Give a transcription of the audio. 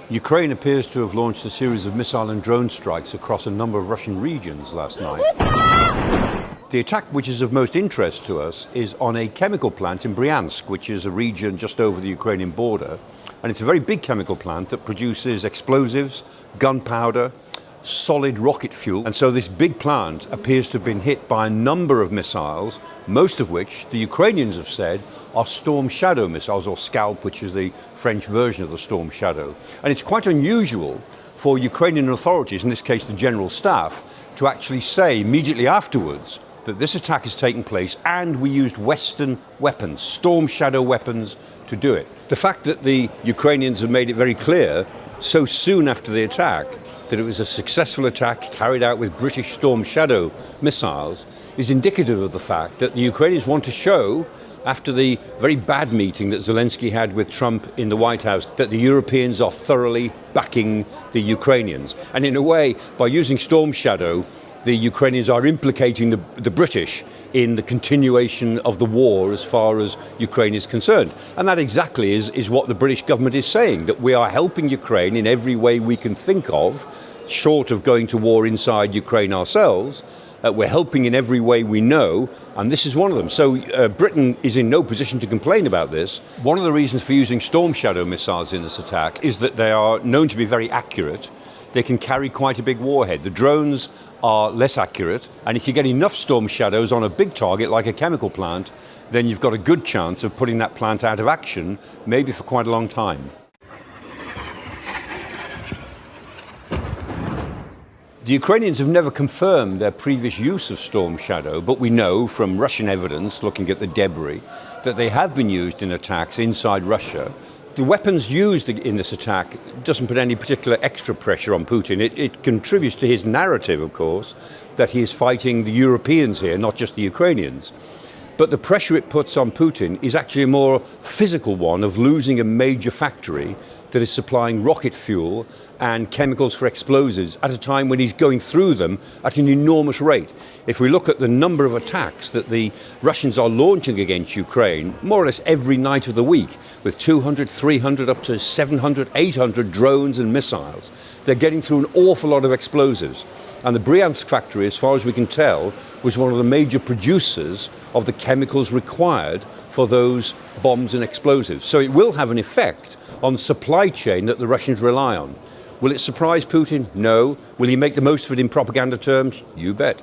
Ukraine appears to have launched a series of missile and drone strikes across a number of Russian regions last night. The attack which is of most interest to us is on a chemical plant in Bryansk, which is a region just over the Ukrainian border. And it's a very big chemical plant that produces explosives, gunpowder, solid rocket fuel. And so this big plant appears to have been hit by a number of missiles, most of which the Ukrainians have said are Storm Shadow missiles, or Scalp, which is the French version of the Storm Shadow. And it's quite unusual for Ukrainian authorities, in this case the General Staff, to actually say immediately afterwards that this attack has taken place and we used Western weapons, Storm Shadow weapons, to do it. The fact that the Ukrainians have made it very clear so soon after the attack that it was a successful attack carried out with British Storm Shadow missiles is indicative of the fact that the Ukrainians want to show, after the very bad meeting that Zelensky had with Trump in the White House, that the Europeans are thoroughly backing the Ukrainians. And in a way, by using Storm Shadow, the Ukrainians are implicating the British in the continuation of the war as far as Ukraine is concerned. And that exactly is what the British government is saying, that we are helping Ukraine in every way we can think of, short of going to war inside Ukraine ourselves. We're helping in every way we know, and this is one of them. So Britain is in no position to complain about this. One of the reasons for using Storm Shadow missiles in this attack is that they are known to be very accurate. They can carry quite a big warhead. The drones are less accurate, and if you get enough Storm Shadows on a big target like a chemical plant, then you've got a good chance of putting that plant out of action, maybe for quite a long time. The Ukrainians have never confirmed their previous use of Storm Shadow, but we know from Russian evidence, looking at the debris, that they have been used in attacks inside Russia. The weapons used in this attack doesn't put any particular extra pressure on Putin. It contributes to his narrative, of course, that he is fighting the Europeans here, not just the Ukrainians. But the pressure it puts on Putin is actually a more physical one of losing a major factory that is supplying rocket fuel and chemicals for explosives at a time when he's going through them at an enormous rate. If we look at the number of attacks that the Russians are launching against Ukraine, more or less every night of the week, with 200, 300, up to 700, 800 drones and missiles, they're getting through an awful lot of explosives. And the Bryansk factory, as far as we can tell, was one of the major producers of the chemicals required for those bombs and explosives. So it will have an effect on the supply chain that the Russians rely on. Will it surprise Putin? No. Will he make the most of it in propaganda terms? You bet.